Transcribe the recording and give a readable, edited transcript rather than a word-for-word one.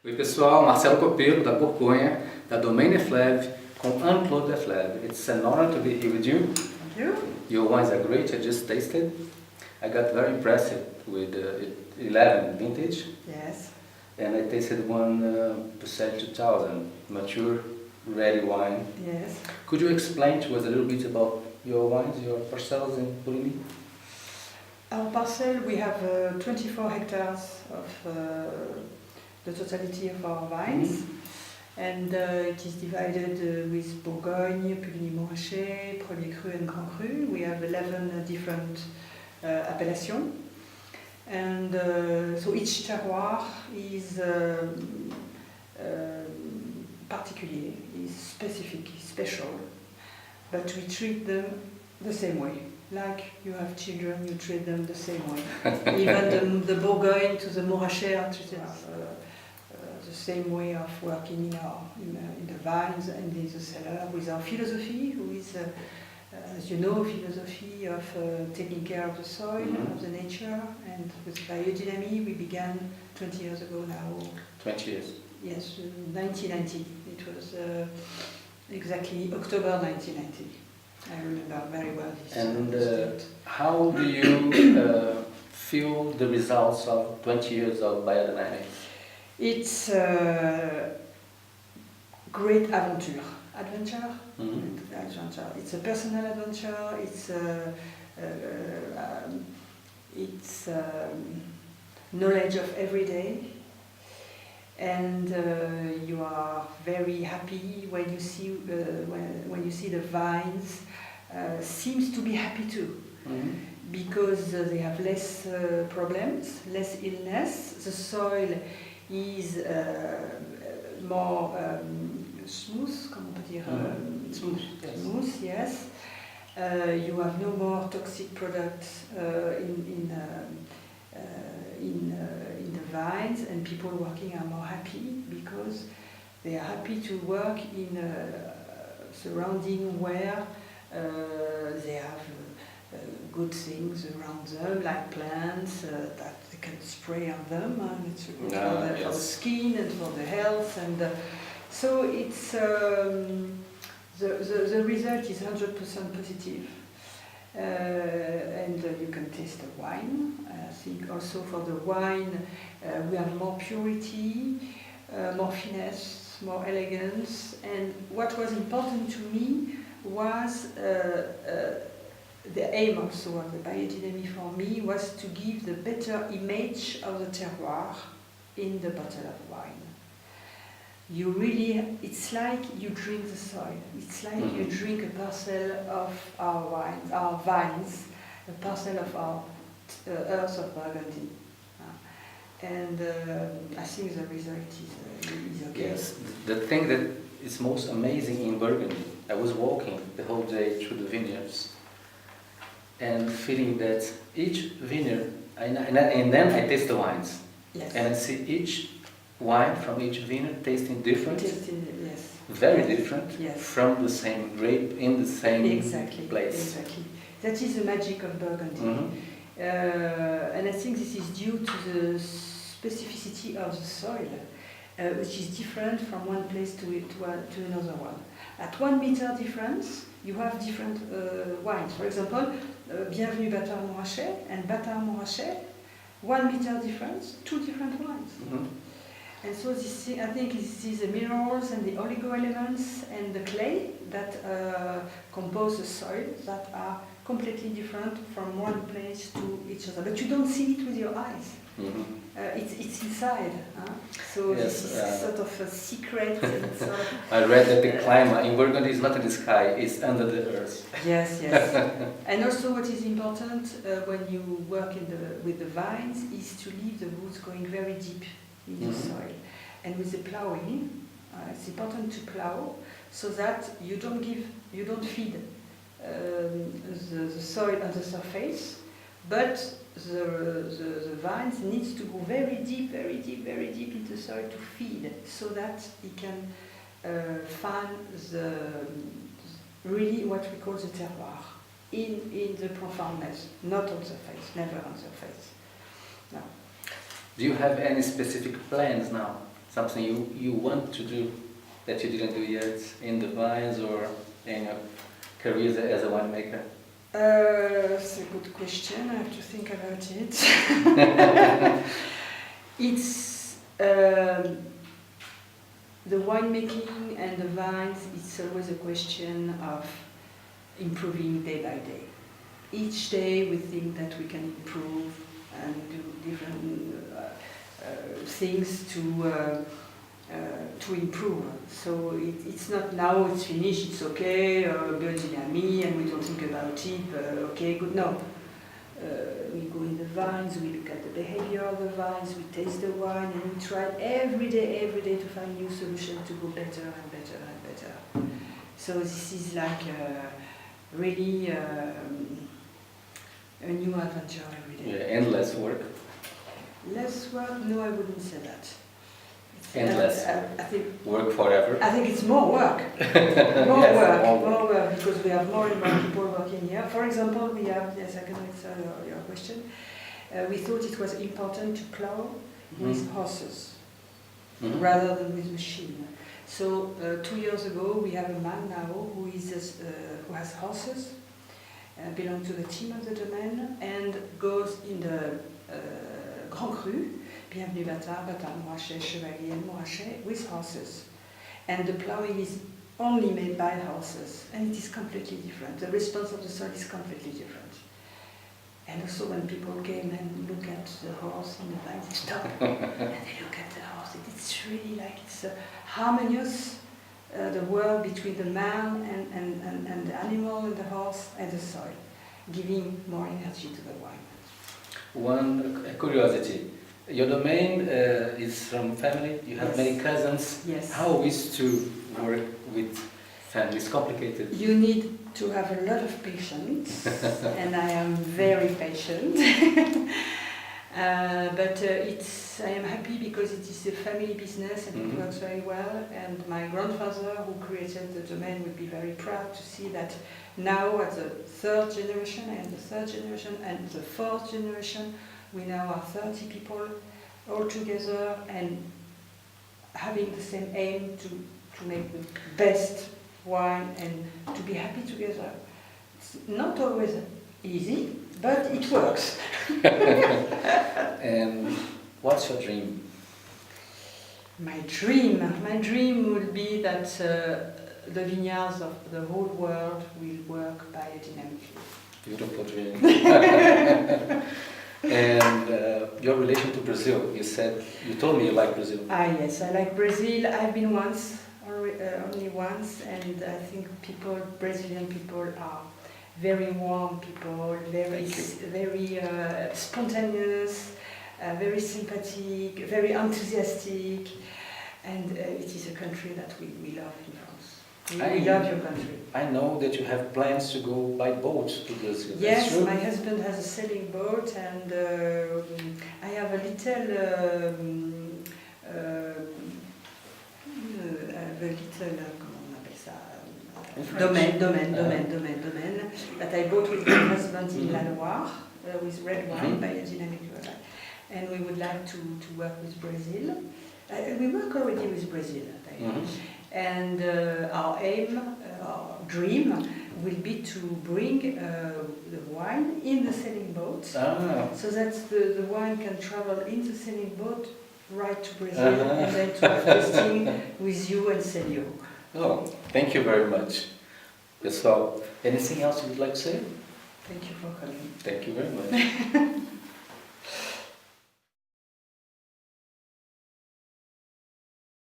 Oi pessoal, Marcelo Copello da Borgonha, da Domaine Leflaive, com Anne-Claude Leflaive. It's an honor to be here with you. Thank you. Your wines are great, I just tasted. I got very impressed with 11 vintage. Yes. And I tasted one Percent 2000, mature, ready wine. Yes. Could you explain to us a little bit about your wines, your parcels in Puligny? Our parcel, we have 24 hectares of the totality of our vines. And it is divided with Bourgogne, Puligny-Montrachet, Premier Cru and Grand Cru. We have 11 different appellations. And so each terroir is particular, is specific, is special. But we treat them the same way. Like you have children, you treat them the same way. Even the Bourgogne to the Montrachet are treated the same way of working in the vines and in the cellar with our philosophy, who is, as you know, philosophy of taking care of the soil, of the nature, and with biodynamic we began 20 years ago now. 20 years. Yes, 1990. It was exactly October 1990. I remember very well this. And how do you feel the results of 20 years of biodynamics? It's a great adventure. Adventure? Adventure. It's a personal adventure. It's knowledge of every day. And you are very happy when you see the vines seems to be happy too, because they have less problems, less illness. The soil is more smooth, comment on peut dire? Smooth, yes. You have no more toxic products in the vines, and people working are more happy because they are happy to work in a surrounding where they have good things around them, like plants that they can spray on them, and it's good for the skin and for the health, and so it's the result is 100% positive. And you can taste the wine. I think also for the wine we have more purity, more finesse, more elegance, and what was important to me was the aim also of the biodynamic for me was to give the better image of the terroir in the bottle of wine. You really, it's like you drink the soil. It's like you drink a parcel of our vines, a parcel of our earth of Burgundy. And I think the result is okay. Yes, the thing that is most amazing in Burgundy, I was walking the whole day through the vineyards and feeling that each vineyard, and then I taste the wines. Yes. And I see each wine from each vineyard tasting different, yes. Very different, from the same grape in the same place. Exactly. That is the magic of Burgundy. And I think this is due to the specificity of the soil, which is different from one place to another one. At 1 meter difference, you have different wines. For example, Bienvenue Bâtard Montrachet and Bâtard Montrachet, 1 meter difference, 2 different wines. And so this, I think this is the minerals and the oligo-elements and the clay that compose the soil that are completely different from one place to each other. But you don't see it with your eyes. It's inside. So this is sort of a secret. I read that the climate in Burgundy is not in the sky, it's under the earth. Yes. And also what is important when you work with the vines is to leave the roots going very deep in the soil. And with the plowing, it's important to plow so that you don't feed the soil on the surface, but the vines needs to go very deep into the soil to feed, so that it can find really what we call the terroir in the profoundness, not on the surface, never on the surface. No. Do you have any specific plans now Something you want to do that you didn't do yet in the vines or in your career as a winemaker? That's a good question. I have to think about it. It's the winemaking and the vines. It's always a question of improving day by day. Each day we think that we can improve and do different things to improve. So it's not now it's finished, it's okay, building me and we don't think about it, okay, good, no. We go in the vines, we look at the behavior of the vines, we taste the wine and we try every day to find new solutions to go better and better and better. So this is like really a new adventure every day. Yeah, endless work. Less work? No, I wouldn't say that. Endless. I think work forever. I think it's more work. More work, because we have more and more people working here. For example, we have, yes, I can answer your question. We thought it was important to plow with horses rather than with machine. So 2 years ago, we have a man now who has horses, belongs to the team of the domain, and goes in the Grand Cru, Bienvenue Bâtard, Bâtard Mourachet, Chevalier and Mourachet, with horses. And the ploughing is only made by horses, and it is completely different. The response of the soil is completely different. And also when people came and look at the horse in the vine, they stop and they look at the horse. It's really like it's harmonious, the work between the man and the animal and the horse and the soil, giving more energy to the wine. One curiosity. Your domain is from family. You have many cousins. Yes. How is to work with family? It's complicated. You need to have a lot of patience, and I am very patient. But I am happy because it is a family business and it works very well. And my grandfather, who created the domain, would be very proud to see that now, at the third generation, and the third generation, and the fourth generation, we now are 30 people all together and having the same aim to make the best wine and to be happy together. It's not always easy, but it works. And what's your dream? My dream would be that the vineyards of the whole world will work biodynamically. Beautiful dream. And your relation to Brazil, you told me you like Brazil. Yes, I like Brazil. I've been only once, and I think Brazilian people are very warm people, very spontaneous, very sympathetic, very enthusiastic, and it is a country that we love in France. We love your country. I know that you have plans to go by boat to Brazil. Yes, my husband has a sailing boat, and I have a little domaine that I bought with my husband in La Loire with red wine, biodynamic wine, and we would like to work with Brazil. We work already with Brazil, and our aim, our dream, will be to bring the wine in the sailing boat, so that the wine can travel in the sailing boat right to Brazil, and then to have tasting with you and sell you. Oh, thank you very much. So, anything else you would like to say? Thank you for coming. Thank you very much.